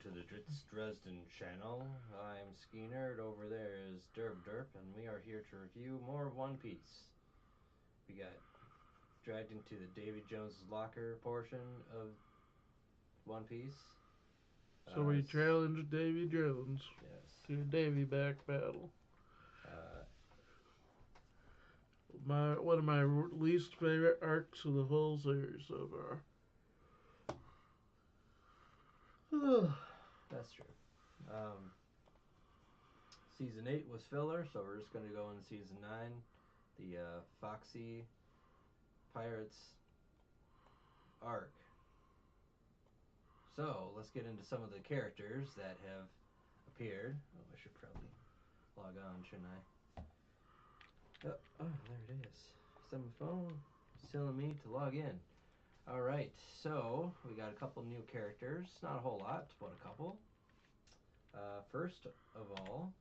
to the Dresden channel. I'm Ski Nerd. Over there is Derp, and we are here to review more One Piece. We got dragged into the Davy Jones's locker portion of One Piece. So we challenged Davy Jones Yes. to a Davy back battle. Uh, One of my least favorite arcs of the whole series so far. that's true. Season 8 was filler, so we're just going to go into Season 9. The Foxy Pirates arc. So, let's get into some of the characters that have appeared. Oh, I should probably log on, shouldn't I? There it is. It's on my phone. It's telling me to log in. Alright, so we got a couple new characters. Not a whole lot, but a couple. First of all,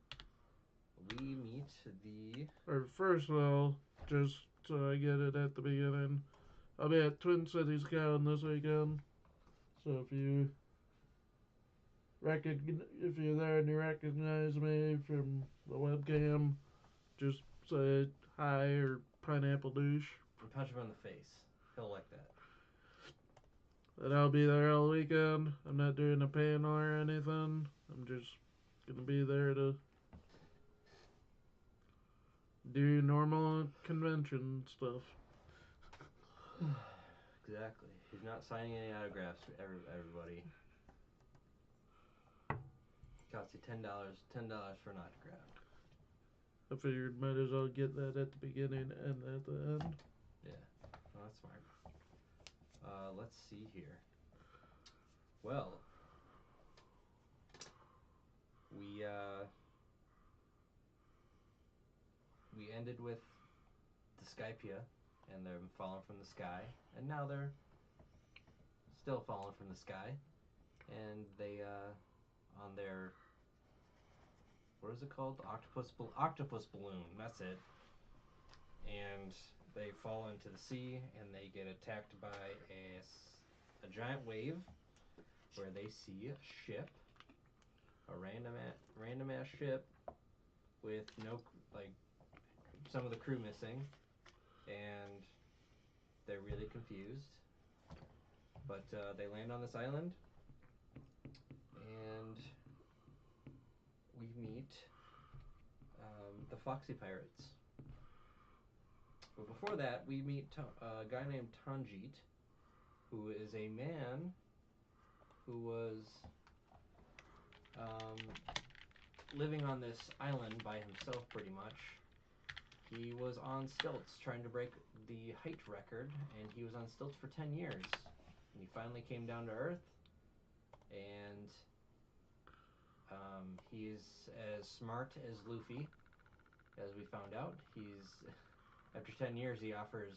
we meet the... Or first of all, just so I get it at the beginning, I'll be at Twin Cities Con this weekend. So if you're there and you recognize me from the webcam, just say hi or pineapple douche. And punch him in the face. He'll like that. And I'll be there all weekend. I'm not doing a panel or anything. I'm just gonna be there to do normal convention stuff. Exactly. He's not signing any autographs for everybody. Costs you $10 for an autograph. I figured might as well get that at the beginning and at the end. Yeah, well, that's smart. Let's see here. Well, we ended with the Skypia, and they're falling from the sky, and now they're still falling from the sky, and they on their, what is it called? Octopus balloon. That's it. And they fall into the sea, and they get attacked by a giant wave, where they see a ship, a random ass ship with no, like, some of the crew missing, and they're really confused. But they land on this island, and we meet the Foxy Pirates. But before that, we meet a guy named Tanjit, who is a man who was um, living on this island by himself, pretty much. He was on stilts trying to break the height record, and he was on stilts for 10 years. And he finally came down to Earth, and he's as smart as Luffy, as we found out. After 10 years, he offers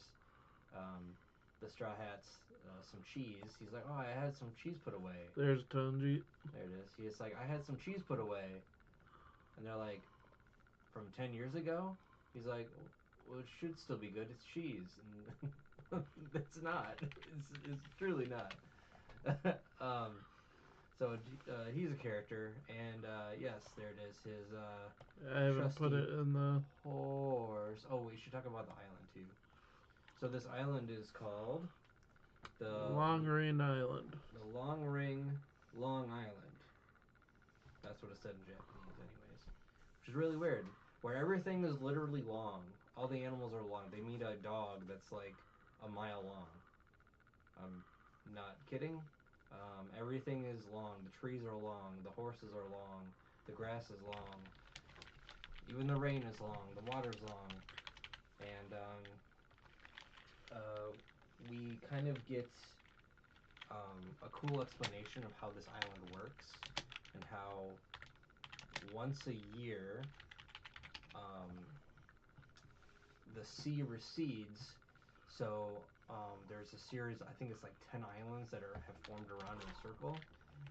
the Straw Hats some cheese. He's like, oh, I had some cheese put away. There's Tanjit. There it is. He's like, I had some cheese put away. And they're like, from 10 years ago? He's like, well, it should still be good. It's cheese. And it's not. It's truly not. So he's a character, and yes, there it is. His I haven't put trusty it in the horse. Oh, we should talk about the island too. So this island is called the Long Ring Island. the Long Ring Long Island. That's what it said in Japanese, anyways. Which is really weird. Where everything is literally long. All the animals are long. They meet a dog that's like a mile long. I'm not kidding. Everything is long. The trees are long. The horses are long. The grass is long. Even the rain is long. The water's long. And uh, we kind of get a cool explanation of how this island works and how once a year um, the sea recedes. So there's a series, I think it's like 10 islands that have formed around in a circle,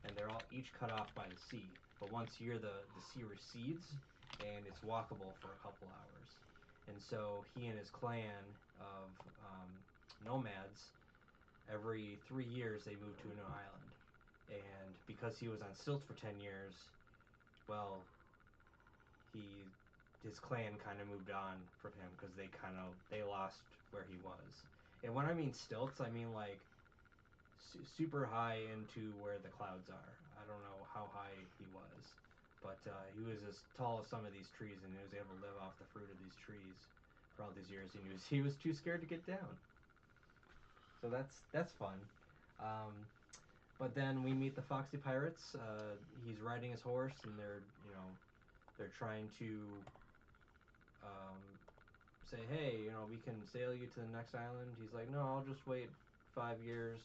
and they're all each cut off by the sea. But once a year, the sea recedes, and it's walkable for a couple hours. And so he and his clan of nomads, every 3 years, they move to a new island. and because he was on stilts for 10 years, well, he his clan kind of moved on from him because they lost where he was. And when I mean stilts, I mean like super high into where the clouds are. I don't know how high he was, but he was as tall as some of these trees, and he was able to live off the fruit of these trees for all these years. He was too scared to get down. So that's fun. Um, but then we meet the Foxy Pirates. He's riding his horse, and they're trying to um, say, hey, we can sail you to the next island. He's like, no, I'll just wait 5 years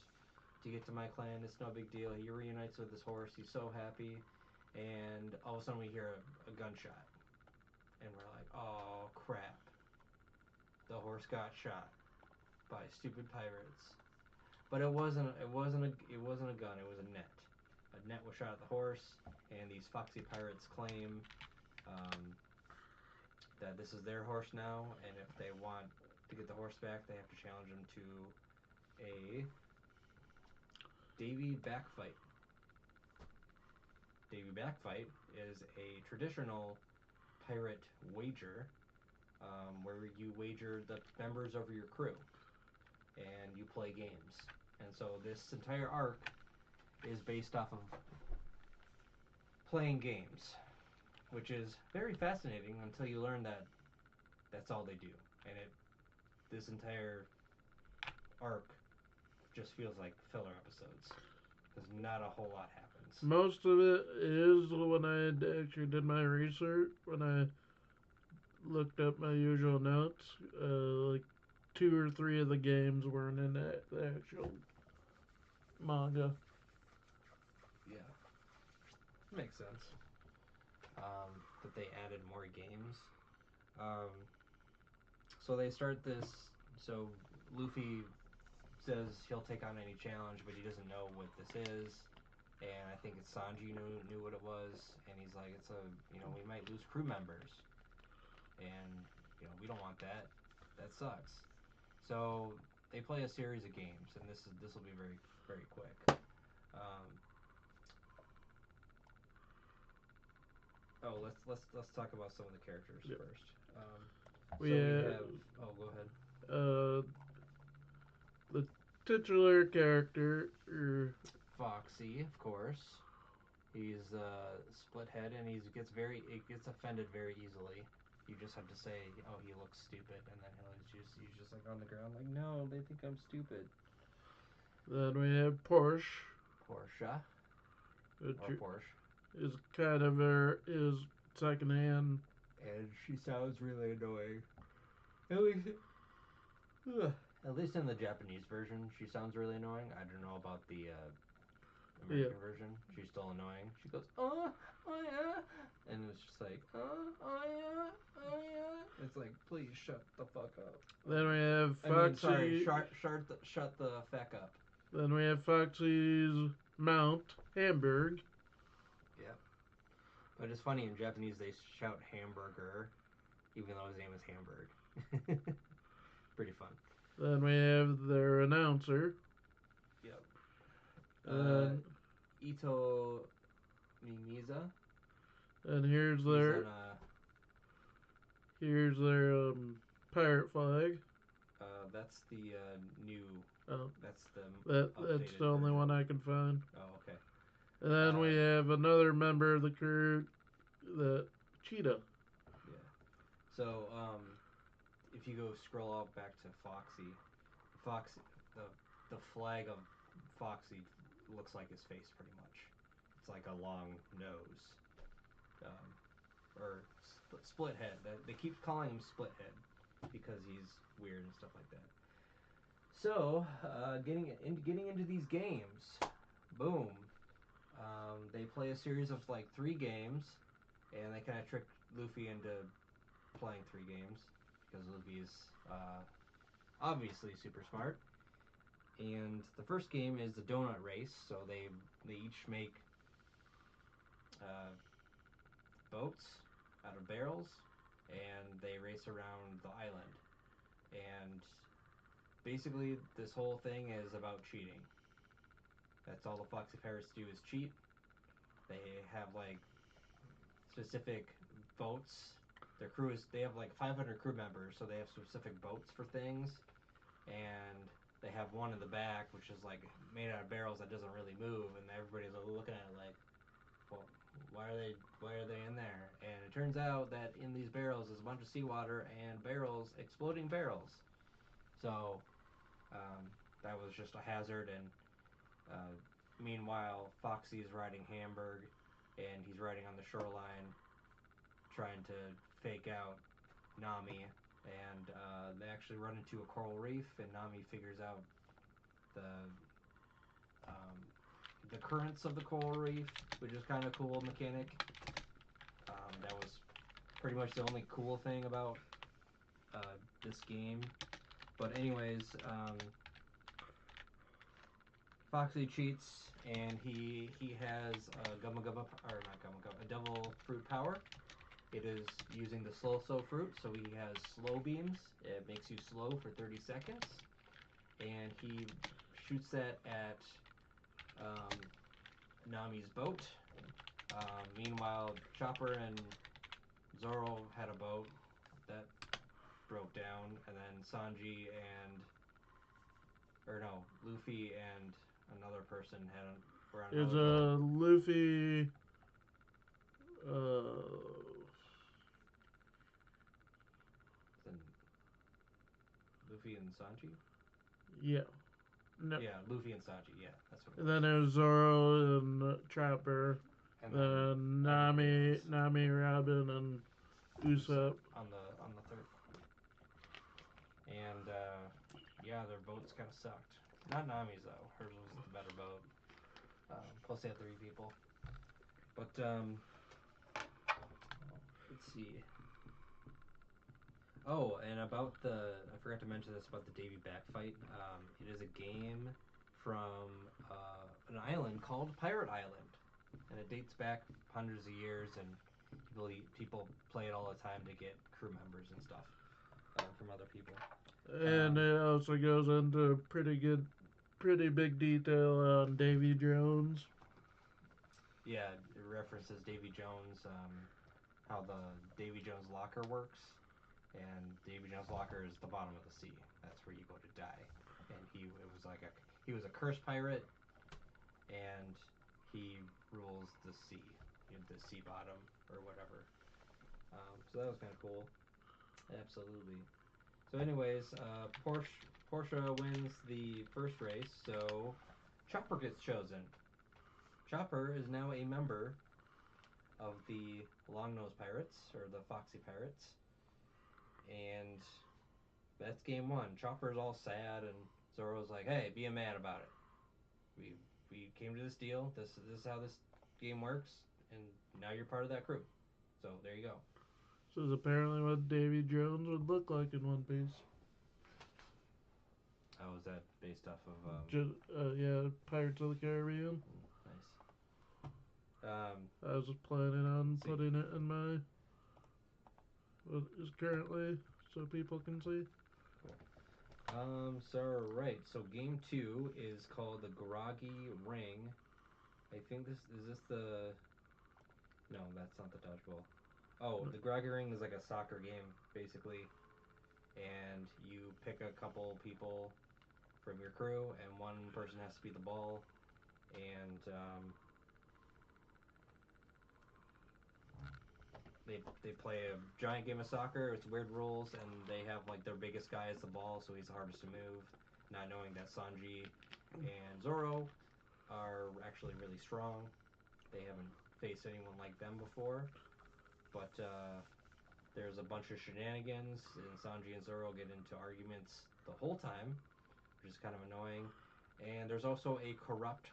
to get to my clan. It's no big deal. He reunites with his horse. He's so happy, and all of a sudden we hear a gunshot, and we're like, oh crap, the horse got shot by stupid pirates. But it wasn't a gun. It was a net. A net was shot at the horse, and these foxy pirates claim um, that this is their horse now, and if they want to get the horse back, they have to challenge him to a Davy backfight. Davy backfight is a traditional pirate wager where you wager the members of your crew and you play games. And so this entire arc is based off of playing games, which is very fascinating until you learn that that's all they do. And this entire arc just feels like filler episodes because not a whole lot happens. Most of it is when I actually did my research, when I looked up my usual notes, like two or three of the games weren't in the actual manga. Yeah, makes sense. That they added more games. Um, so they start this. So Luffy says he'll take on any challenge, but he doesn't know what this is. And I think it's Sanji knew what it was, and he's like, it's a we might lose crew members, and we don't want that. That sucks. So they play a series of games, and this will be very very quick. Um, let's talk about some of the characters Yep. first. We So we have have go ahead. uh, the titular character, Foxy, of course. He's split head, and he gets offended very easily. You just have to say, "Oh, he looks stupid," and then he's just like on the ground, like, "No, they think I'm stupid." then we have Porsche, Portia which or Porsche, is kind of his second hand. and she sounds really annoying. At least, ugh, at least in the Japanese version, she sounds really annoying. I don't know about the Yeah. American version. She's still annoying. She goes, oh yeah," and it's just like, oh yeah, oh yeah. It's like, please shut the fuck up. Then we have I mean, sorry, Foxy. shut the feck up. Then we have Foxy's mount, Hamburg. Yep. But it's funny in Japanese they shout hamburger, even though his name is Hamburg. Pretty fun. Then we have their announcer. Yep. Uh, And Ito Mimiza. and He's on a. here's their pirate flag. That's the new. Oh, That's the that's the updated only one version. I can find. Oh, okay. And then we Uh, have another member of the crew, the cheetah. yeah. So, if you go scroll out back to Foxy, the the flag of Foxy looks like his face pretty much. It's like a long nose, um, or split head. They keep calling him split head because he's weird and stuff like that. So, getting into these games, boom. They play a series of like 3 games, and they kind of trick Luffy into playing 3 games because Luffy is obviously super smart. And the first game is the donut race. So they each make uh, boats out of barrels, and they race around the island. And basically, this whole thing is about cheating. That's all the Foxy Pirates do is cheat. They have like specific boats. Their crew is they have like 500 crew members, so they have specific boats for things, and they have one in the back which is like made out of barrels that doesn't really move, and everybody's looking at it like, well, why are they in there? And it turns out that in these barrels is a bunch of seawater and barrels, exploding barrels. So that was just a hazard. And uh, meanwhile, Foxy is riding Hamburg, and he's riding on the shoreline, trying to fake out Nami. And they actually run into a coral reef, and Nami figures out the um, the currents of the coral reef, which is kind of cool mechanic. That was pretty much the only cool thing about this game. But anyways, Foxy cheats, and he has a gumma gumma or not gumma gumma a devil fruit power. It is using the slow fruit, so he has slow beams. It makes you slow for 30 seconds, and he shoots that at um, Nami's boat. Meanwhile, Chopper and Zoro had a boat that broke down, and then Sanji and or no, Luffy and another person were on Is another boat. Luffy. Uh, Then Luffy and Sanji. yeah. No. Yeah, Luffy and Sanji. Yeah, that's what it And was. then there's Zoro and Chopper. And then Then everybody else Nami, Robin, and Usopp. on the third. And yeah, their boats kind of sucked. Not Nami's though. Hers was the better boat. Plus they had three people. But let's see. Oh, and about I forgot to mention this about the Davy back fight. It is a game from an island called Pirate Island, and it dates back hundreds of years, and people play it all the time to get crew members and stuff from other people. And Um, it also goes into pretty big detail on Davy Jones. yeah, it references Davy Jones, how the Davy Jones locker works, and Davy Jones' locker is the bottom of the sea. That's where you go to die. And he was a cursed pirate, and he rules the sea, the sea bottom or whatever. So that was kind of cool. Absolutely. So, anyways, Porsche wins the first race, so Chopper gets chosen. Chopper is now a member of the Longnose Pirates or the Foxy Pirates, and that's game one. Chopper's all sad, and Zoro's like, "Hey, be a man about it. We we came to this deal. This is how this game works, and now you're part of that crew. So there you go." This is apparently what Davy Jones would look like in One Piece. How was that based off of? Just, yeah, Pirates of the Caribbean. Nice. I was planning on Let's see. putting it in my what is currently so people can see. Cool. So right. So game two is called the Groggy Ring. I think this the no, that's not the dodgeball. Oh, the Groggy Ring is like a soccer game basically, and you pick a couple people from your crew, and one person has to be the ball, and they play a giant game of soccer. It's weird rules, and they have like their biggest guy is the ball, so he's the hardest to move. Not knowing that Sanji and Zoro are actually really strong. They haven't faced anyone like them before, but there's a bunch of shenanigans, and Sanji and Zoro get into arguments the whole time, which is kind of annoying. And there's also a corrupt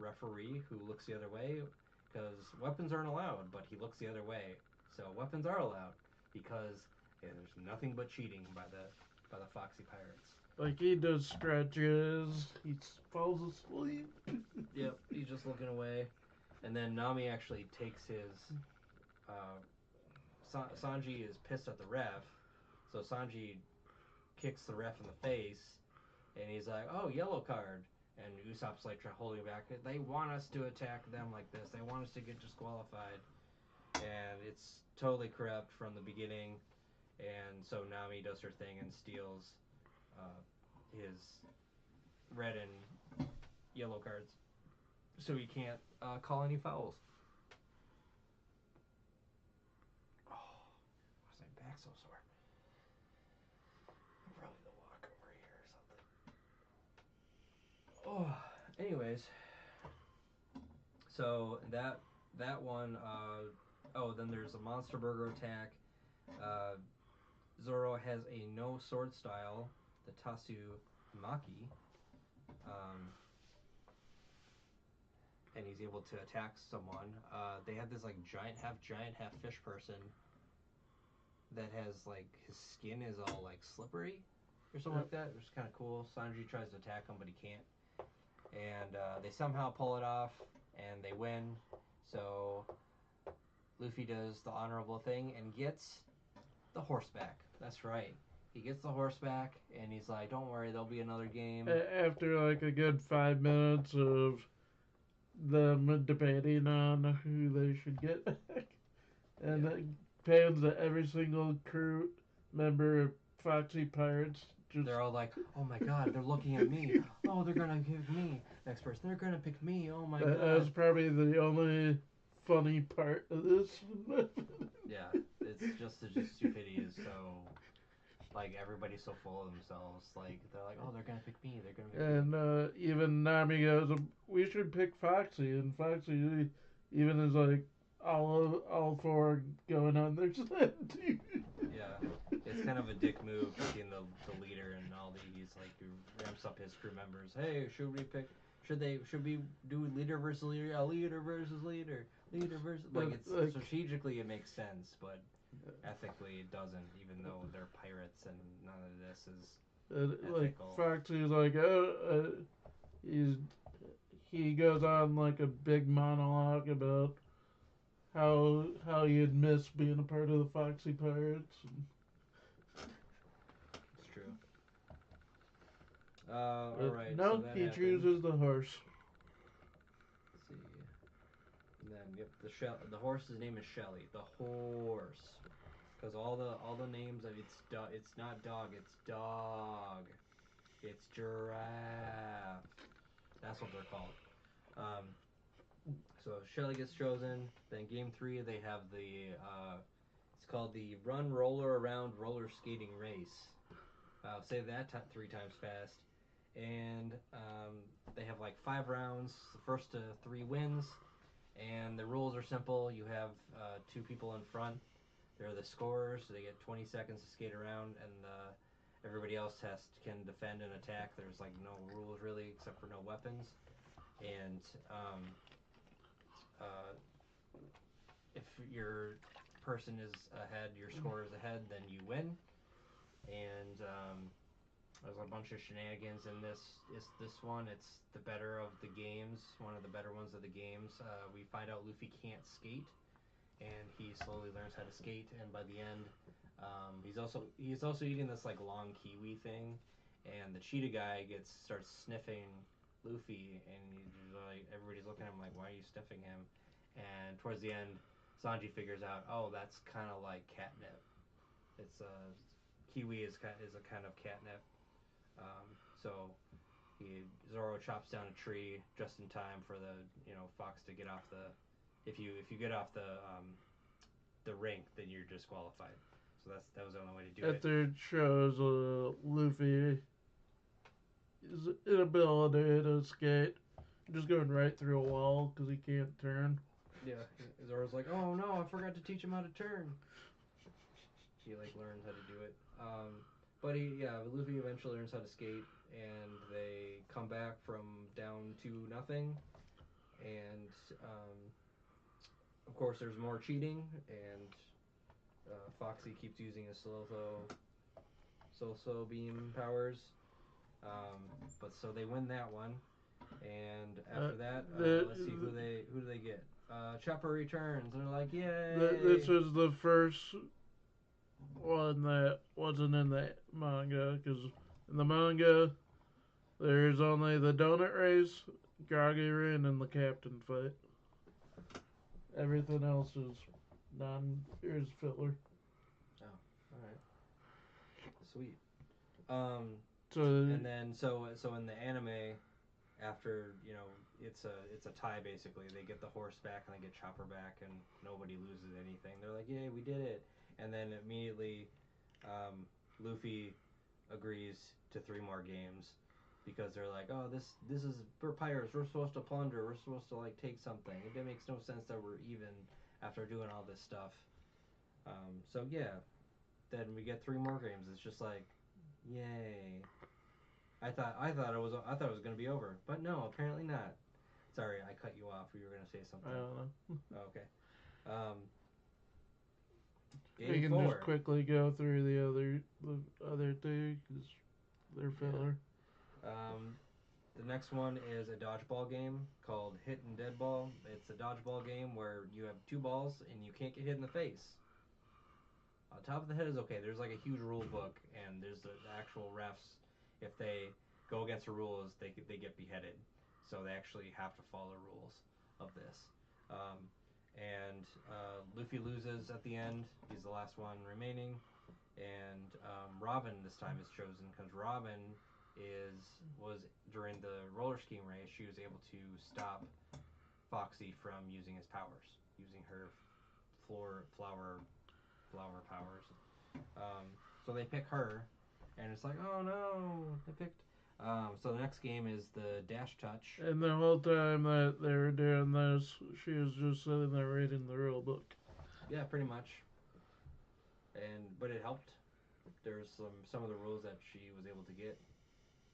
referee who looks the other way because weapons aren't allowed, but he looks the other way. So weapons are allowed because there's nothing but cheating by the Foxy Pirates. Like he does stretches, he falls asleep. Yep, he's just looking away, and then Nami actually takes his. Uh, Sanji is pissed at the ref, so Sanji kicks the ref in the face, and he's like, "Oh, yellow card." and Usopp's like holding back. They want us to attack them like this. They want us to get disqualified, and it's totally corrupt from the beginning. And so Nami does her thing and steals his red and yellow cards, so he can't call any fouls. Oh, why is my back so sore? Probably the walk over here or something. Oh, anyways, so that one. Then there's a monster burger attack. Uh, Zoro has a no sword style, the Tatsumaki, um, and he's able to attack someone. They have this like giant, half fish person that has like his skin is all like slippery or something like that, which is kind of cool. Sanji tries to attack him, but he can't, and they somehow pull it off, and they win. So Luffy does the honorable thing and gets the horseback. That's right. He gets the horseback, and he's like, "Don't worry, there'll be another game." After like a good 5 minutes of them debating on who they should get back, and Yeah. it pans to every single crew member of Foxy Pirates. They're all like, "Oh my God, they're looking at me. Oh, they're gonna pick me. Next person, they're gonna pick me. Oh my That was God." probably the only funny part of this. Yeah, it's just the stupidity is so like everybody's so full of themselves. Like they're like, "Oh, they're gonna pick me. They're gonna pick me." And even Nami goes, "We should pick Foxy," and Foxy even is like all for going on their side too. Yeah, it's kind of a dick move being the leader and all the he's like he ramps up his crew members. Hey, should we pick? Should we do leader versus leader? Yeah, leader versus leader. Leader versus like it's Like, strategically it makes sense, but ethically it doesn't. Even though they're pirates and none of this is like ethical. Foxy's like, he's he goes on like a big monologue about how he'd miss being a part of the Foxy Pirates. It's true. All right, so No, that he happened. chooses the horse. Let's see. And then yep, the horse's name is Shelly. The horse. Because all the names of it's not dog, it's dog. It's giraffe. That's what they're called. Um, so Shelly gets chosen. Then game 3 they have the it's called the Run Roller Around Roller Skating Race. Say that 3 times fast. And they have like 5 rounds. The first to 3 wins. And the rules are simple. You have 2 people in front. They're the scorers. So they get 20 seconds to skate around, and everybody else can defend and attack. There's like no rules really, except for no weapons. And uh, if your person is ahead, your scorer is ahead, then you win. And there's a bunch of shenanigans in this one. It's the better of the games, one of the better ones of the games. We find out Luffy can't skate, and he slowly learns how to skate. And by the end, he's also eating this like long kiwi thing, and the cheetah guy starts sniffing Luffy, and he's like everybody's looking at him like, why are you sniffing him? And towards the end, Sanji figures out, oh, that's kind of like catnip. It's kiwi is a kind of catnip. So Zoro chops down a tree just in time for the fox to get off the. If you get off the rink, then you're disqualified. So that was the only way to do it. After it shows Luffy his inability to skate, just going right through a wall because he can't turn. Yeah, Zoro's like, oh no, I forgot to teach him how to turn. He like learns how to do it. But Luffy eventually learns how to skate, and they come back from down to nothing, and of course there's more cheating, and Foxy keeps using his slow beam powers. But so they win that one, and after that, let's see who do they get. Chopper returns, and they're like, yay! This is the first one that wasn't in the manga because in the manga There's only the donut race, Groggy Ring, and the captain fight. Everything else is here's filler. Oh, all right, sweet. Um, So and then so in the anime, after it's a tie basically. They get the horse back and they get Chopper back, and nobody loses anything. They're like, "Yay, we did it!" And then immediately, Luffy agrees to 3 more games because they're like, "Oh, this is we're pirates. We're supposed to plunder. We're supposed to like take something. It makes no sense that we're even after doing all this stuff." So yeah, then we get 3 more games. It's just like, yay. I thought it was gonna be over, but no, apparently not. Sorry, I cut you off. You were gonna say I something. don't know. Oh, okay. Um, We game can just 4. quickly go through the other two because they're filler. Um, the next one is a dodgeball game called Hit and Dead Ball. It's a dodgeball game where you have 2 balls and you can't get hit in the face. Top of the head is okay. There's like a huge rule book, and there's the actual refs. If they go against the rules, they get beheaded. So they actually have to follow rules of this. Um, and Luffy loses at the end. He's the last one remaining, and Robin this time is chosen because Robin was during the roller skiing race. She was able to stop Foxy from using his powers, using her flower powers. So they pick her, and it's like, oh no, they picked. So the next game is the Dash Touch. And the whole time that they were doing this, she was just sitting there reading the rule book. Yeah, pretty much. But it helped. There's some of the rules that she was able to get,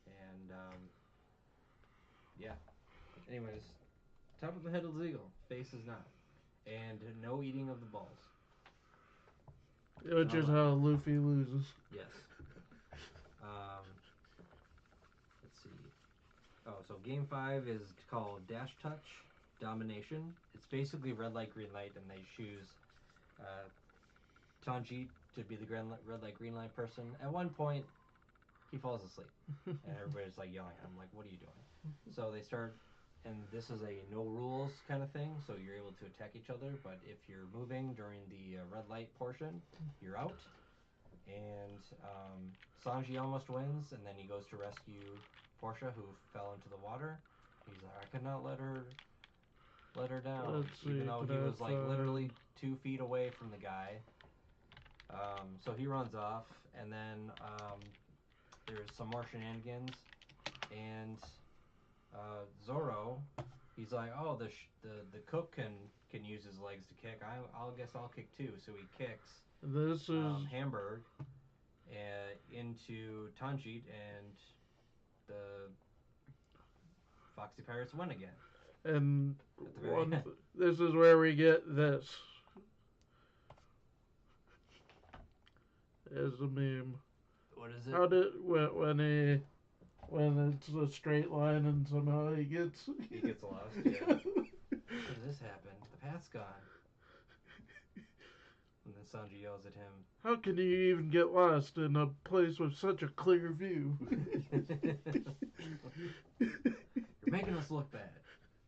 and yeah. Anyways, top of the head is legal, face is not, and no eating of the balls. Which is how Luffy loses. Yes. Um, let's see. Oh, so game 5 is called Dash Touch Domination. It's basically red light, green light, and they choose uh, Tanjit to be the red light, green light person. At one point, he falls asleep, and everybody's like yelling at him, like, "What are you doing?" So they start, and this is a no rules kind of thing. So you're able to attack each other, but if you're moving during the red light portion, you're out. And Sanji almost wins, and then he goes to rescue Portia, who fell into the water. He's like, I could not let her down, Let's see, even though he was like literally 2 feet away from the guy. So he runs off, and then there's some more shenanigans, and Zoro, he's like, oh, the cook can use his legs to kick. I'll guess I'll kick too. So he kicks This is Hamburg into Tanjit, and the Foxy Pirates win again. and At the very end. this is where we get this as a meme. What is it? How did when it's a straight line and somehow he gets lost? Yeah. How does this happen? The path's gone. And then Sanji yells at him. How can you even get lost in a place with such a clear view? You're making us look bad.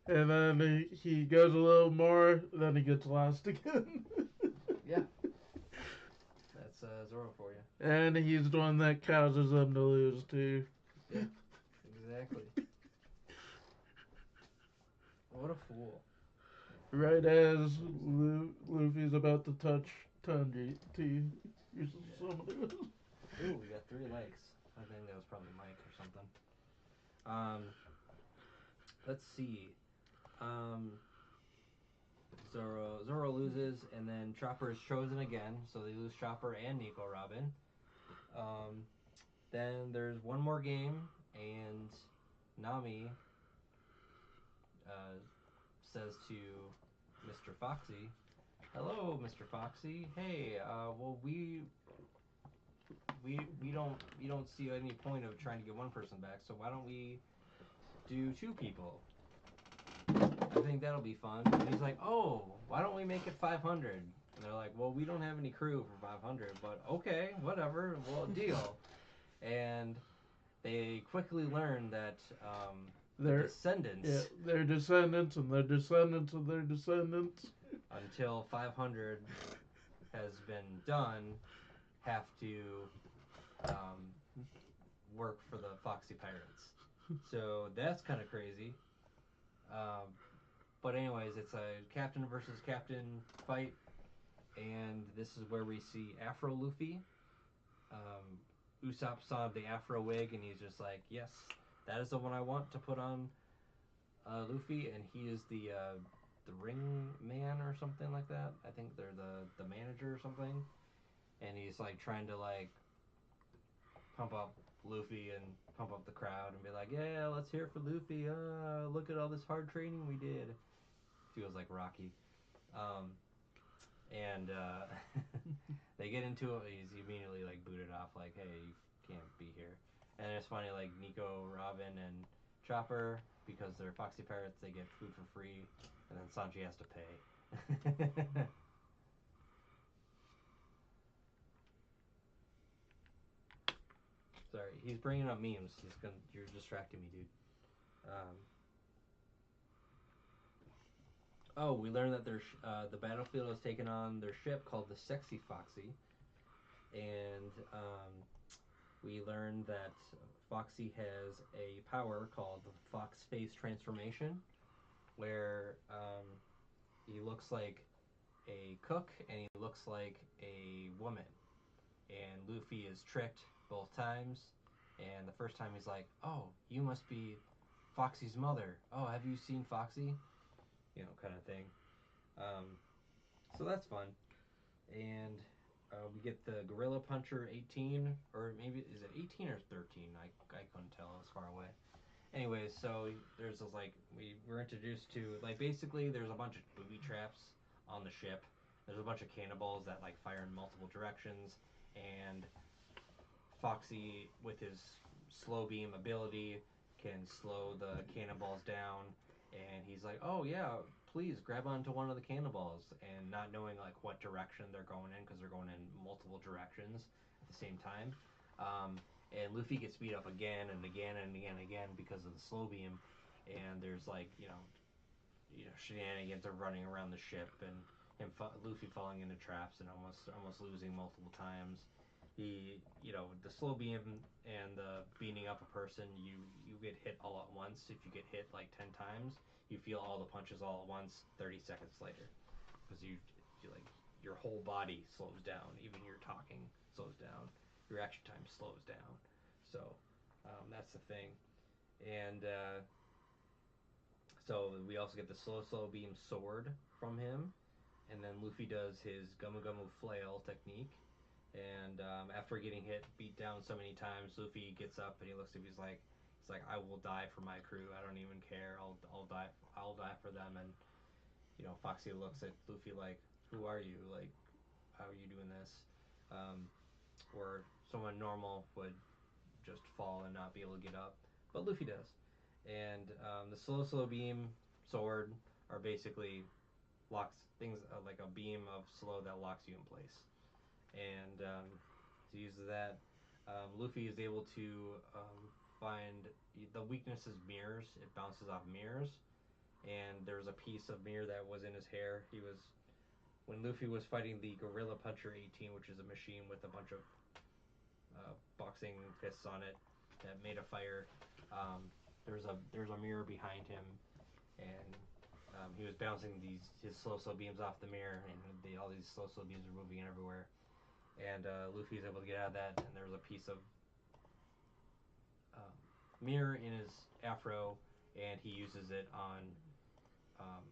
And then he goes a little more, then he gets lost again. Yeah. That's Zoro for you. And he's the one that causes them to lose too. Yeah, exactly. What a fool. Right as Luffy's about to touch Tanjiro, Ooh, we got 3 likes. I think that was probably Mike or something. Let's see. Zoro loses, and then Chopper is chosen again, so they lose Chopper and Nico Robin. Then there's one more game, and Nami says to Mr. Foxy, "Hello, Mr. Foxy. Hey, well we don't see any point of trying to get one person back, so why don't we do 2 people? I think that'll be fun." And he's like, "Oh, why don't we make it 500?" And they're like, "Well, we don't have any crew for 500, but okay, whatever, well, deal." And they quickly learn that the They're yeah, descendants, their descendants and their descendants of their descendants. until 500 has been done, have to um, work for the Foxy Pirates. So that's kind of crazy. Um, but anyways, it's a captain versus captain fight, and this is where we see Afro Luffy. Usopp saw the Afro wig, and he's just like, "Yes, that is the one I want to put on Luffy." And he is the ring man or something like that. I think they're the manager or something. And he's like trying to like pump up Luffy and pump up the crowd and be like, "Yeah, let's hear it for Luffy. Look at all this hard training we did." Feels like Rocky. Um, and they get into it. He's immediately like booted off, like, "Hey, you can't be here." And it's funny, like Nico, Robin, and Chopper, because they're Foxy Pirates, they get food for free, and then Sanji has to pay. Sorry, he's bringing up memes. You're distracting me, dude. Um, oh, we learned that the battlefield has taken on their ship called the Sexy Foxy, and we learned that Foxy has a power called the Fox Face Transformation, where he looks like a cook and he looks like a woman. And Luffy is tricked both times. And the first time he's like, "Oh, you must be Foxy's mother. Oh, have you seen Foxy?" Kind of thing. Um, so that's fun. And we get the Gorilla Puncher 18, or maybe is it 18 or 13? I couldn't tell. I was far away. Anyways, so there's this like we were introduced to like basically there's a bunch of booby traps on the ship. There's a bunch of cannonballs that like fire in multiple directions, and Foxy with his slow beam ability can slow the cannonballs down, and he's like, "Oh yeah, please grab onto one of the cannonballs," and not knowing like what direction they're going in because they're going in multiple directions at the same time. And Luffy gets beat up again and again and again and again because of the slow beam, and there's like shenanigans of running around the ship and Luffy falling into traps and almost losing multiple times. The slow beam and the beating up a person, you get hit all at once. If you get hit like 10 times, you feel all the punches all at once 30 seconds later because you like your whole body slows down, even your talking slows down, your action time slows down. So that's the thing, and so we also get the slow beam sword from him, and then Luffy does his Gumu Gumu flail technique. And after getting beat down so many times, Luffy gets up and he looks at me. He's like, "I will die for my crew. I don't even care. I'll die. I'll die for them." And Foxy looks at Luffy like, "Who are you? Like, how are you doing this?" Um, or someone normal would just fall and not be able to get up, but Luffy does. And the slow beam sword are basically locks things like a beam of slow that locks you in place. And to use that, Luffy is able to find the weakness is mirrors. It bounces off mirrors, and there's a piece of mirror that was in his hair. He was when Luffy was fighting the Gorilla Puncher 18, which is a machine with a bunch of boxing fists on it that made a fire. Um, there's a mirror behind him, and he was bouncing his slow beams off the mirror, and all these slow beams are moving everywhere. And Luffy's able to get out of that, and there's a piece of um, mirror in his afro, and he uses it on um,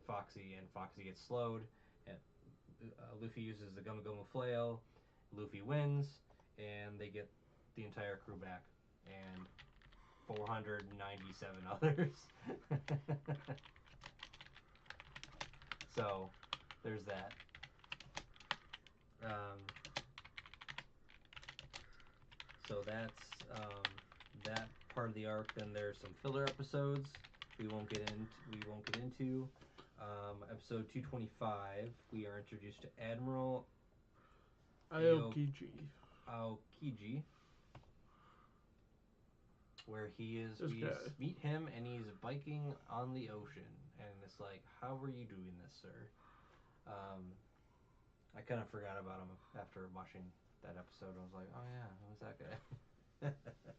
Foxy, and Foxy gets slowed. And Luffy uses the Gumu Gumu flail. Luffy wins, and they get the entire crew back, and 497 others. So there's that. Um, so that's that part of the arc. Then there's some filler episodes we won't get into. Episode 225, we are introduced to Admiral Aokiji. Aokiji, where he is. This We guy. meet him, and he's biking on the ocean, and it's like, how are you doing this, sir? Um, I kind of forgot about him after watching that episode. I was like, oh yeah, who's that guy?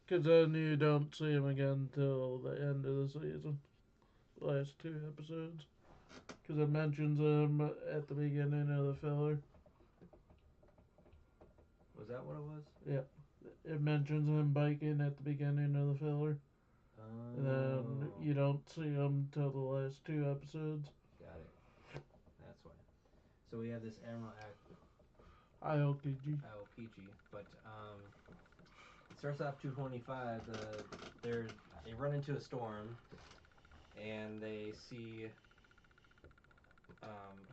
Because then you don't see him again until the end of the season. Last two episodes. Because it mentions him at the beginning of the filler. Was that what it was? Yeah. It mentions him biking at the beginning of the filler. And then Oh, you don't see him till the last two episodes. got it. That's why. So we have this Admiral ILKG. Aokiji, but it starts off 225. They're they run into a storm, and they see.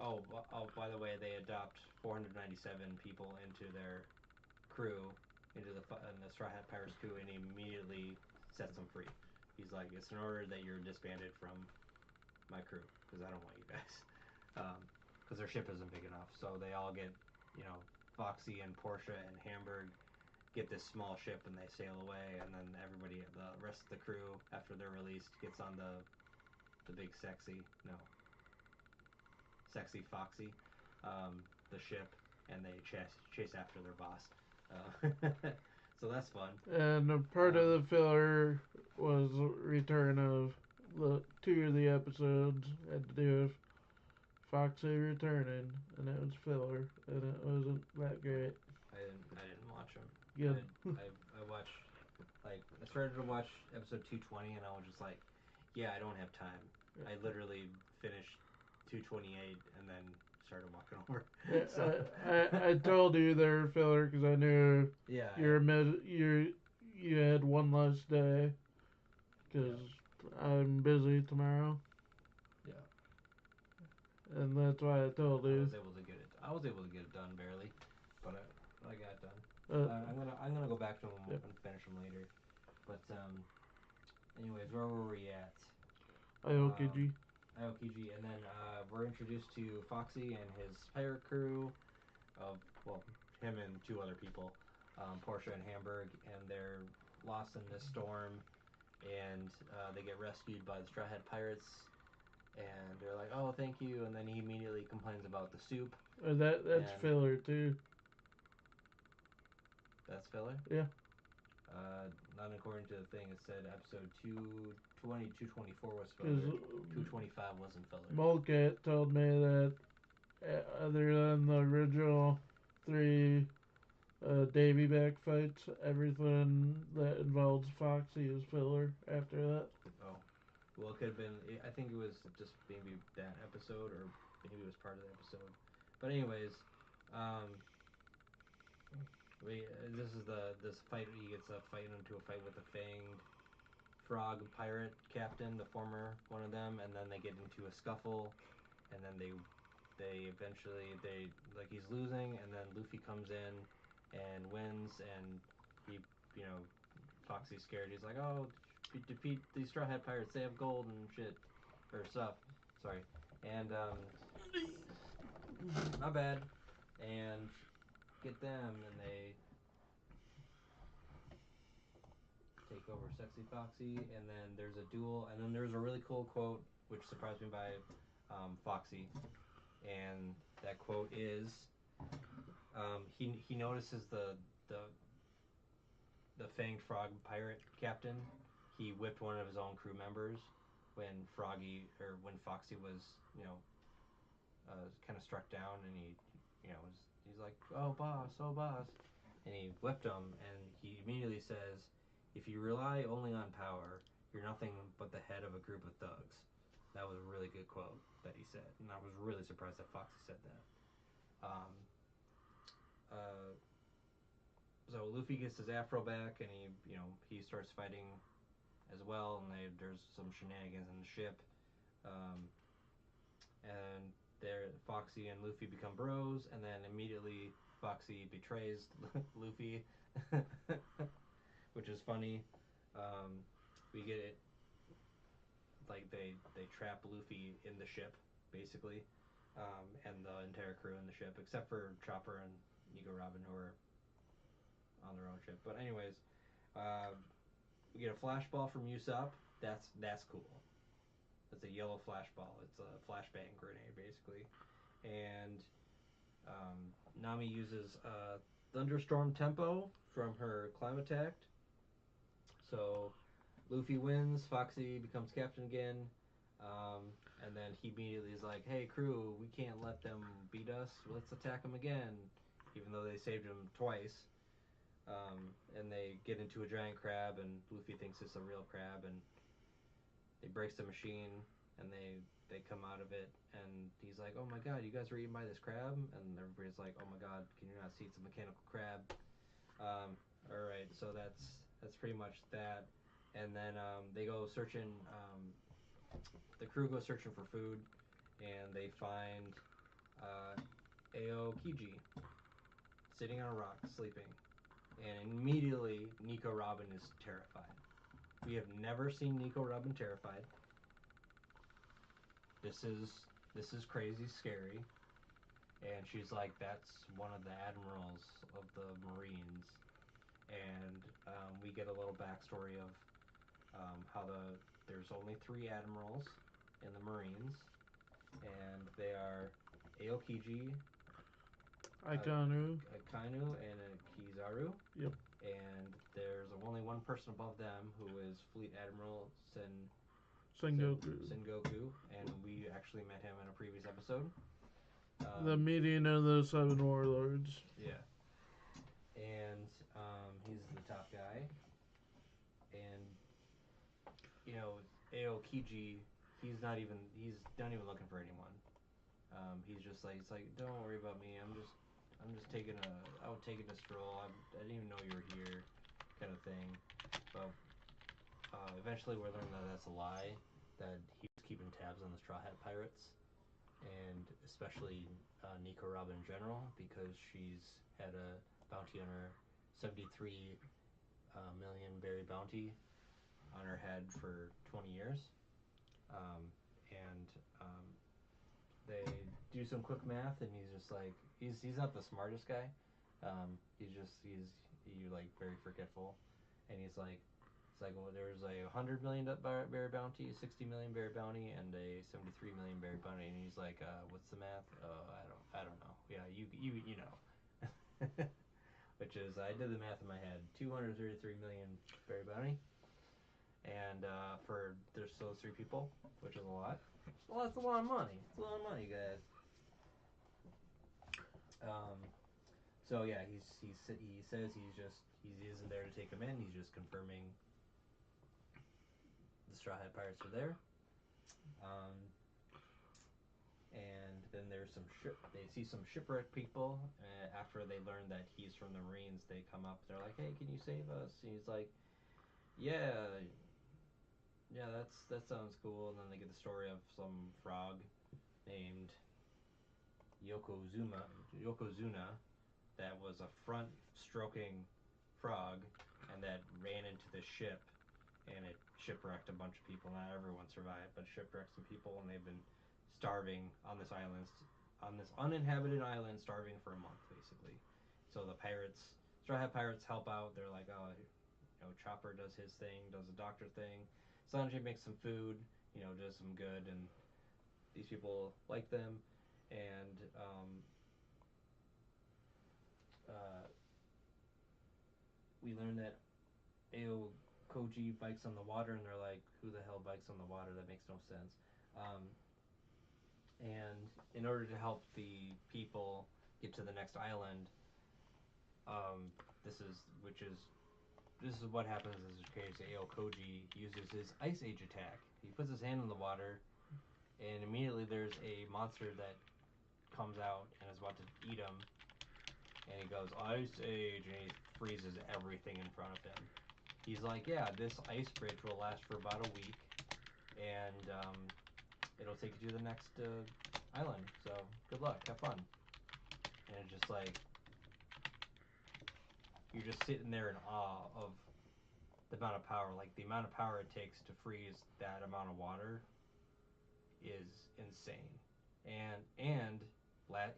Oh, by the way, they adopt 497 people into their crew, into the Straw Hat Pirates crew, and he immediately sets them free. He's like, "It's an order that you're disbanded from my crew because I don't want you guys." Because their ship isn't big enough, so they all get, you know, Foxy and Portia and Hamburg get this small ship and they sail away, and then everybody, the rest of the crew, after they're released, gets on the big sexy Foxy, the ship, and they chase after their boss. So that's fun. And a part of the filler was return of the two of the episodes had to do with Foxy returning, and it was filler, and it wasn't that great. I didn't watch them. Good. I watched, like, I started to watch episode 220, and I was just like, yeah, I don't have time. I literally finished 228 and then started walking over. So I told you they were filler because I knew yeah, you had one less day because yeah, I'm busy tomorrow, yeah. and that's why I told I you. was able to get it. I was able to get it done barely, but I got it done. Uh, I'm gonna go back to them yep. and finish them later. But anyways, where were we at? IOKG. Aokiji, and then we're introduced to Foxy and his pirate crew of, well, him and two other people, Portia and Hamburg, and they're lost in this storm, and they get rescued by the Straw Hat Pirates, and they're like, "Oh, thank you," and then he immediately complains about the soup, That's and filler too. that's filler. Yeah. Not according to the thing. It said episode 224 was Because filler. 225 wasn't filler. Molcat told me that other than the original three Davy back fights, everything that involves Foxy is filler after that. Oh, well, it could have been. I think it was just maybe that episode, or maybe it was part of the episode. But anyways, um, this is this fight. He gets a fight into a fight with the fanged frog pirate captain, the former one of them, and then they get into a scuffle, and then they eventually they like he's losing, and then Luffy comes in and wins, and he, you know, Foxy's scared. He's like, oh, defeat these Straw Hat Pirates. They have gold and shit or stuff. Sorry, and my bad, and get them, and they take over Sexy Foxy, and then there's a duel, and then there's a really cool quote which surprised me by Foxy, and that quote is he notices the the fanged frog pirate captain. He whipped one of his own crew members when when Foxy was, you know, kind of struck down, and he's like, oh boss, and he whipped him, and he immediately says, if you rely only on power, you're nothing but the head of a group of thugs. That was a really good quote that he said, and I was really surprised that Foxy said that. Um, uh, so Luffy gets his afro back, and he starts fighting as well, and there's some shenanigans in the ship, um, and there Foxy and Luffy become bros, and then immediately Foxy betrays Luffy, which is funny. Um, we get it like they trap Luffy in the ship basically, and the entire crew in the ship except for Chopper and Nico Robin, who are on their own ship. But anyways, uh, we We get a flashball from Usopp. That's cool. It's a yellow flashball. It's a flashbang grenade basically, and Nami uses thunderstorm tempo from her Climatact. So Luffy wins. Foxy becomes captain again. And then he immediately is like, "Hey crew, we can't let them beat us. Let's attack them again." Even though they saved him twice. And they get into a giant crab, and Luffy thinks it's a real crab, and they breaks the machine, and they come out of it, and he's like, "Oh my god, you guys were eaten by this crab," and everybody's like, "Oh my god, can you not see it's a mechanical crab?" All right, so that's pretty much that, and then they go searching. The crew goes searching for food, and they find uh, Aokiji sitting on a rock sleeping, and immediately Nico Robin is terrified. We have never seen Nico Robin terrified. This is crazy scary. And she's like, "That's one of the admirals of the Marines." And we get a little backstory of how there's only three admirals in the Marines, and they are Aokiji, Aikanu. a Kainu, and a Kizaru. Yep. And there's only one person above them who is Fleet Admiral Sengoku. Sengoku, and we actually met him in a previous episode. The meeting of the seven warlords. Yeah. And he's the top guy. And Aokiji, he's not even looking for anyone. He's like, "Don't worry about me. I'm just taking a stroll. I didn't even know you were here," kind of thing. But eventually, we learn that that's a lie. That he was keeping tabs on the Straw Hat Pirates, and especially Nico Robin in general, because she's had a bounty on her 73 million berry bounty on her head for 20 years. And they do some quick math, and he's just like, he's not the smartest guy. He's like very forgetful, and he's like, well, there's a 100 million berry bounty, 60 million berry bounty, and a 73 million berry bounty, and he's like, what's the math? I don't know. Yeah, you know. Which is, I did the math in my head, 233 million berry bounty, and for there's those three people, which is a lot. Well, that's a lot of money. It's a lot of money, guys. So yeah, he says he isn't there to take them in. He's just confirming the Straw Hat Pirates are there. And then there's they see some shipwrecked people. After they learn that he's from the Marines, they come up. They're like, "Hey, can you save us?" And he's like, "Yeah, yeah, that sounds cool." And then they get the story of some frog named Yokozuna, that was a front stroking frog, and that ran into the ship, and it shipwrecked a bunch of people. Not everyone survived, but shipwrecked some people, and they've been starving on this island, on this uninhabited island, starving for a month basically. So the pirates, Straw Hat Pirates, help out. They're like, "Oh, Chopper does his thing, does the doctor thing. Sanji makes some food, does some good, and these people like them, and uh, we learn that Ao Koji bikes on the water, and they're like, "Who the hell bikes on the water? That makes no sense." And in order to help the people get to the next island, um, this is what happens in this case. Ao Koji uses his Ice Age attack. He puts his hand in the water, and immediately there's a monster that comes out and is about to eat him. And he goes, "Ice Age," and he freezes everything in front of him. He's like, "Yeah, this ice bridge will last for about a week, and it'll take you to the next island. So good luck, have fun." And it's just like, you're just sitting there in awe of the amount of power. Like, the amount of power it takes to freeze that amount of water is insane. And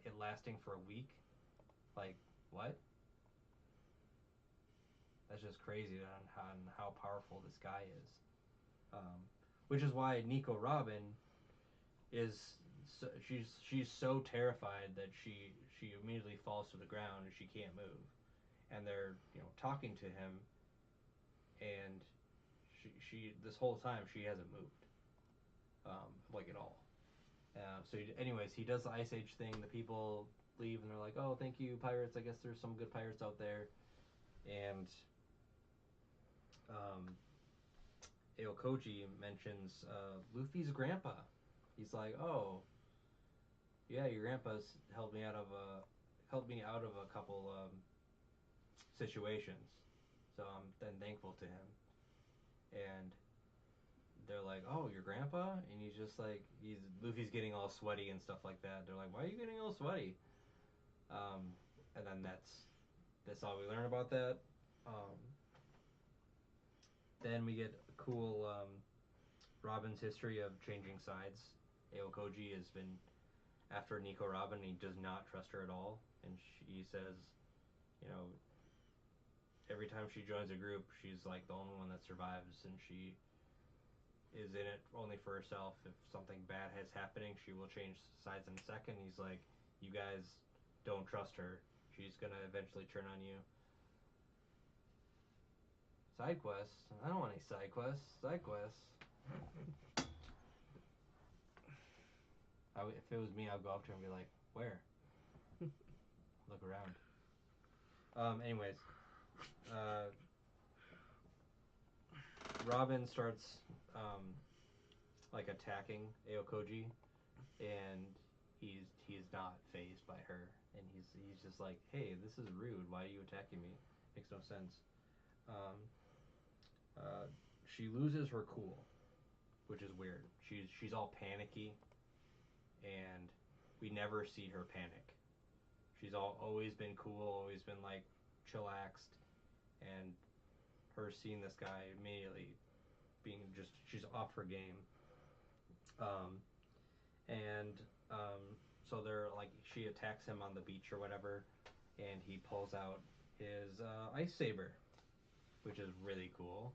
it lasting for a week, like, what? that's just crazy on how powerful this guy is. Um, which is why Nico Robin is she's so terrified that she immediately falls to the ground and she can't move. And they're talking to him, and she this whole time she hasn't moved, like at all. Anyways, he does the Ice Age thing. The people leave and they're like, "Oh, thank you, pirates. I guess there's some good pirates out there." And um, Aokoji mentions Luffy's grandpa. He's like, "Oh, yeah, your grandpa's helped me out of a couple situations, so I'm then thankful to him." And they're like, "Oh, your grandpa?" And he's just like, he's Luffy's getting all sweaty and stuff like that. They're like, "Why are you getting all sweaty?" And then that's all we learn about that. Um, then we get a cool Robin's history of changing sides. Aokoji has been after Nico Robin. He does not trust her at all, and she says, you know, every time she joins a group, she's like the only one that survives, and she is in it only for herself. If something bad has happening, she will change sides in a second. He's like, you guys don't trust her. She's gonna eventually turn on you. Side quests? I don't want any side quests. Side quests. If it was me, I'd go up to her and be like, "Where?" Look around. Anyways, uh, Robin starts like attacking Aokoji, and he's not phased by her, and he's just like, "Hey, this is rude. Why are you attacking me? Makes no sense." Um, uh, she loses her cool, which is weird. She's all panicky, and we never see her panic. She's always been cool, always been like chillaxed, and her seeing this guy immediately being just she's off her game. Um, and so they're like she attacks him on the beach or whatever, and he pulls out his ice saber, which is really cool.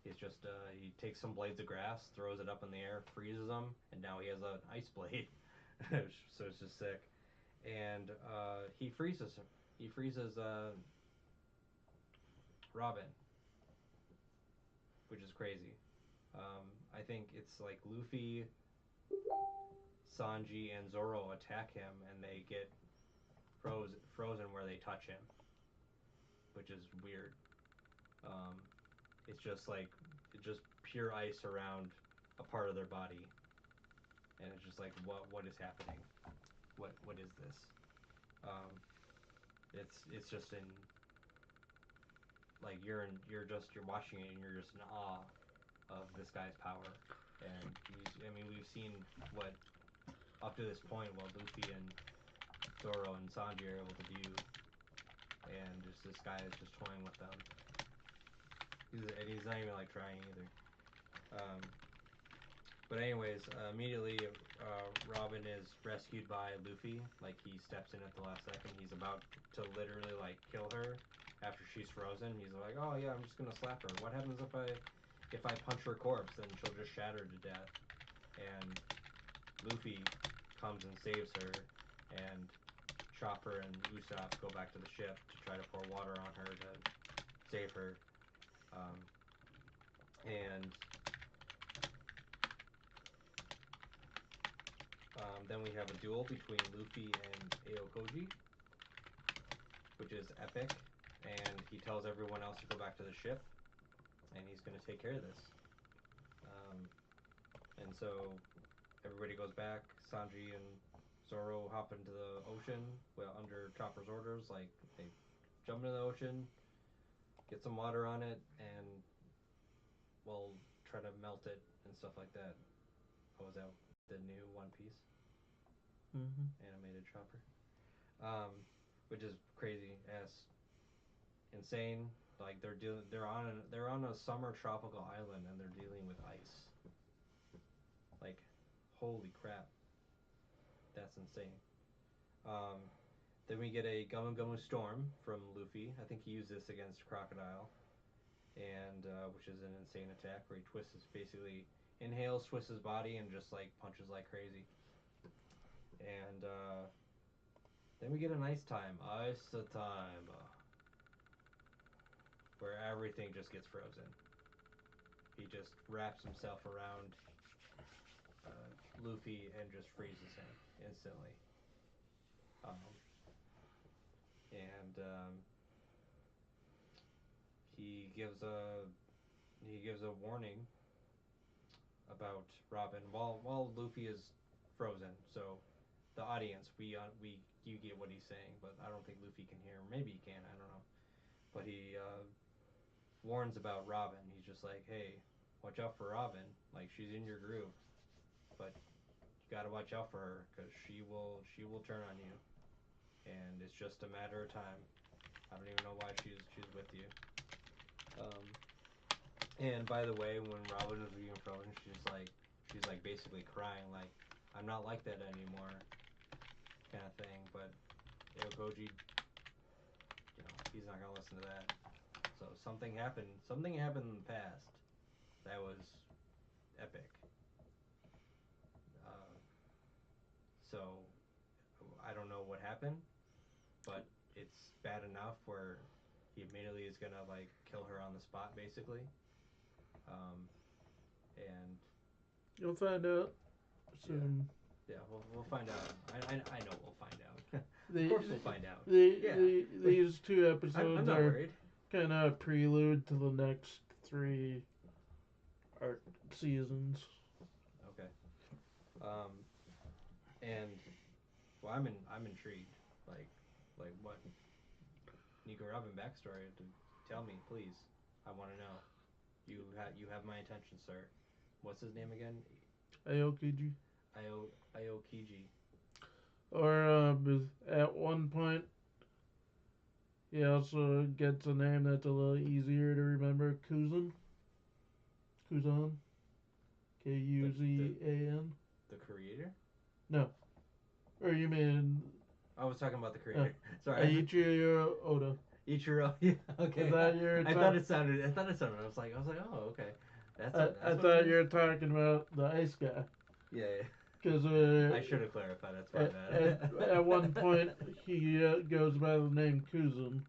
He's just he takes some blades of grass, throws it up in the air, freezes them, and now he has an ice blade. So it's just sick. And he freezes him. He freezes Robin, which is crazy. I think it's like Luffy, Sanji, and Zoro attack him, and they get frozen where they touch him, which is weird. Um, it's just like it's just pure ice around a part of their body, and it's just like what is happening? What is this? Um, it's just in like you're watching it and you're just in awe of this guy's power. And I mean we've seen what up to this point what Luffy and Zoro and Sanji are able to do, and just this guy is just toying with them. And he's not even like trying either. Um, but anyways, immediately Robin is rescued by Luffy. Like he steps in at the last second. He's about to literally like kill her after she's frozen. He's like, "Oh yeah, I'm just gonna slap her. What happens if I punch her corpse? Then she'll just shatter to death." And Luffy comes and saves her, and Chopper and Usopp go back to the ship to try to pour water on her to save her. Um, and then we have a duel between Luffy and Aokoji, which is epic. And he tells everyone else to go back to the ship, and he's going to take care of this. Um, and so everybody goes back. Sanji and Zoro hop into the ocean, well, under Chopper's orders. Like they jump into the ocean, get some water on it, and we'll try to melt it and stuff like that. Oh, is that the new One Piece animated Chopper? Um, which is crazy as insane. Like they're on a summer tropical island and they're dealing with ice. Like, holy crap, that's insane. Then we get a Gumu Gumu Storm from Luffy. I think he used this against Crocodile. and which is an insane attack where he basically inhales, twists his body, and just like punches like crazy. And then we get an ice time, where everything just gets frozen. He just wraps himself around Luffy and just freezes him instantly. Um, and he gives a warning about Robin while Luffy is frozen. So the audience, we you get what he's saying, but I don't think Luffy can hear. Maybe he can. I don't know. But he warns about Robin. He's just like, hey, watch out for Robin. Like she's in your group, but you gotta watch out for her because she will turn on you, and it's just a matter of time. I don't even know why she's with you. Um, and by the way, when Robin was being frozen, she's like basically crying, like I'm not like that anymore, kind of thing. But Aokoji, he's not gonna listen to that. So something happened. Something happened in the past that was epic. Uh, so I don't know what happened, but it's bad enough where he immediately is gonna like kill her on the spot, basically. Um, and You'll find out yeah, soon. yeah, we'll find out. I know we'll find out. Of The, course we'll find out. Yeah, these two I'm episodes not are worried. kind of a prelude to the next three art seasons. Okay. Um, and well, I'm intrigued. Like what Nico Robin backstory? To tell me, please. I want to know. You have my attention, sir. What's his name again? Aokiji. Aokiji. Or at one point, he also gets a name that's a little easier to remember. Kuzan. Kuzan. The the Kuzan. the creator. No. Or you mean I was talking about the uh, creator. Sorry. Aichiro Oda? Ichiro. Yeah. I Okay. thought you were I thought it sounded. I thought it sounded. I was like, oh, okay. I That's what it thought is. you were talking about the ice guy. Yeah. Yeah. Because I should have clarified. That's my at bad. one point he goes by the name Kuzan,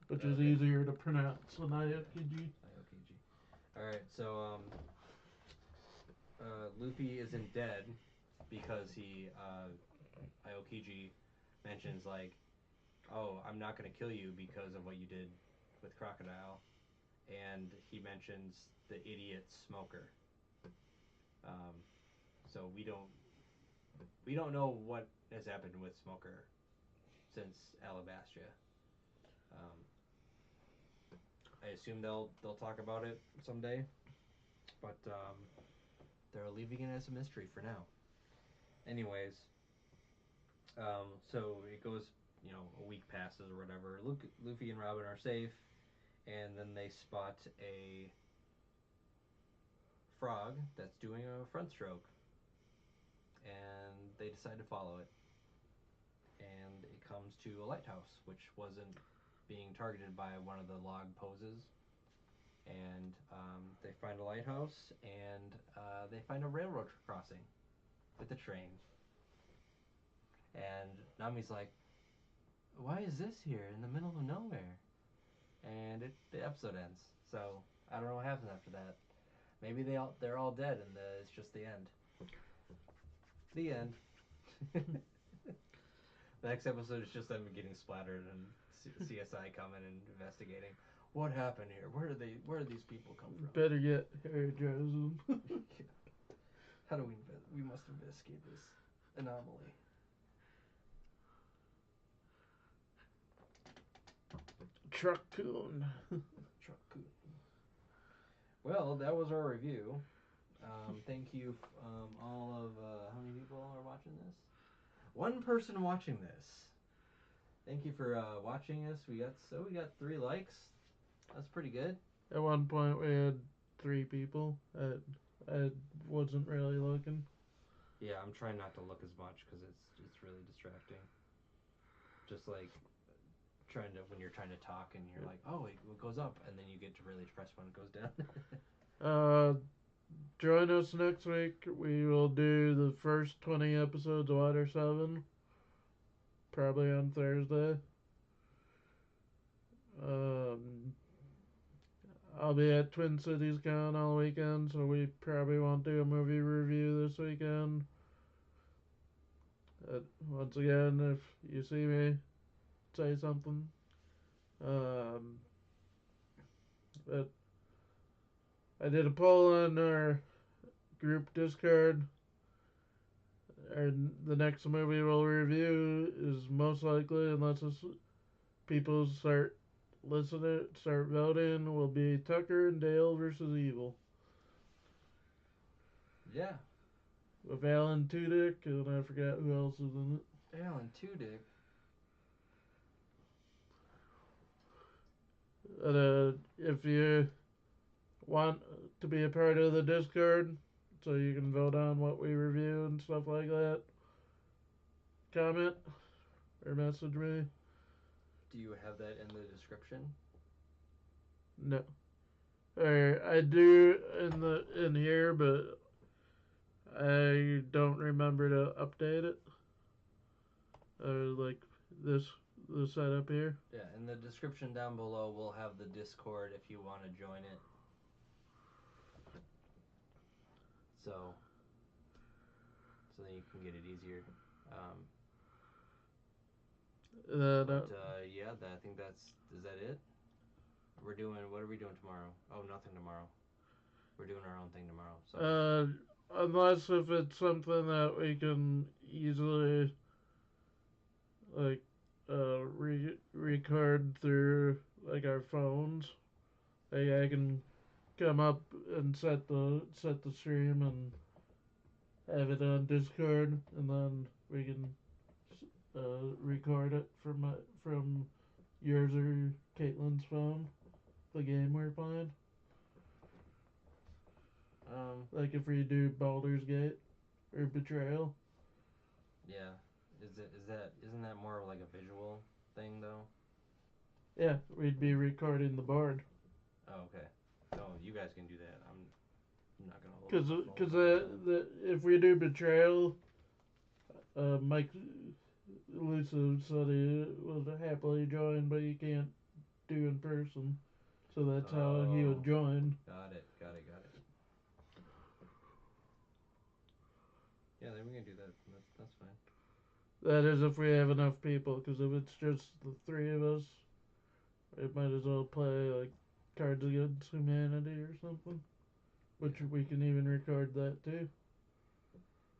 which is Okay. easier to pronounce than Aokiji. Aokiji. All right. So Luffy isn't dead because Aokiji mentions like, oh, I'm not gonna kill you because of what you did with Crocodile, and he mentions the idiot Smoker. Um, so we don't know what has happened with Smoker since Alabastia. Um, I assume they'll talk about it someday, but they're leaving it as a mystery for now. Anyways, so it goes, a week passes or whatever. Luffy and Robin are safe, and then they spot a frog that's doing a front stroke, and they decide to follow it. And it comes to a lighthouse, which wasn't being targeted by one of the log poses. And they find a lighthouse, and they find a railroad crossing with a train. And Nami's like, "Why is this here in the middle of nowhere?" And the episode ends. So I don't know what happens after that. Maybe they're all dead, and it's just the end. The end. The next episode is just them getting splattered and CSI coming and investigating. What happened here? Where do these people come from? Better get Harry Johnson. How do we must investigate this anomaly. Truck-coon. Truck. Well, that was our review. Thank you, all of how many people are watching this? One person watching this. Thank you for watching us. We got 3 likes. That's pretty good. At one point we had 3 people. I wasn't really looking. Yeah, I'm trying not to look as much because it's really distracting. Just like when you're trying to talk and you're like, oh, it goes up, and then you get to really press when it goes down. Join us next week. We will do the first 20 episodes of Water 7, probably on Thursday. Um, I'll be at Twin Cities Con all weekend, so we probably won't do a movie review this weekend. Once again, if you see me, say something. But I did a poll on our group Discord, and the next movie we'll review is most likely, unless people start voting, will be Tucker and Dale versus Evil. Yeah. With Alan Tudyk, and I forgot who else is in it. Alan Tudyk. If you want to be a part of the Discord, so you can vote on what we review and stuff like that, comment or message me. Do you have that in the description? No. Or I do in here, but I don't remember to update it. Like the setup here. Yeah, in the description down below, we'll have the Discord if you want to join it. So then you can get it easier. Yeah, I think is that it? What are we doing tomorrow? Oh, nothing tomorrow. We're doing our own thing tomorrow. So. Unless if it's something that we can easily like record through like our phones. Like I can come up and set the stream and have it on Discord, and then we can record it from yours or Caitlin's phone, the game we're playing. Like if we do Baldur's Gate or Betrayal. Yeah, isn't that more like a visual thing though? Yeah, we'd be recording the board. Oh, okay. Oh, you guys can do that. I'm not gonna hold. Because if we do Betrayal, Mike Luciv said he would happily join, but he can't do in person. So that's how he would join. Got it. Yeah, then we can do that. That's fine. That is if we have enough people, because if it's just the three of us, it might as well play like Cards Against Humanity or something. Which we can even record that too.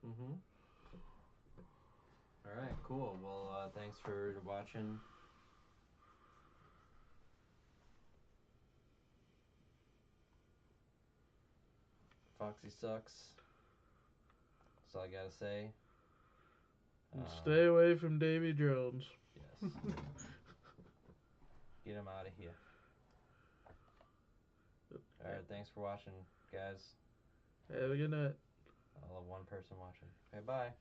Mm-hmm. Alright, cool. Well, thanks for watching. Foxy sucks. That's all I gotta say. Stay away from Davy Jones. Yes. Get him out of here. Alright, thanks for watching, guys. Have a good night. I'll have one person watching. Okay, bye.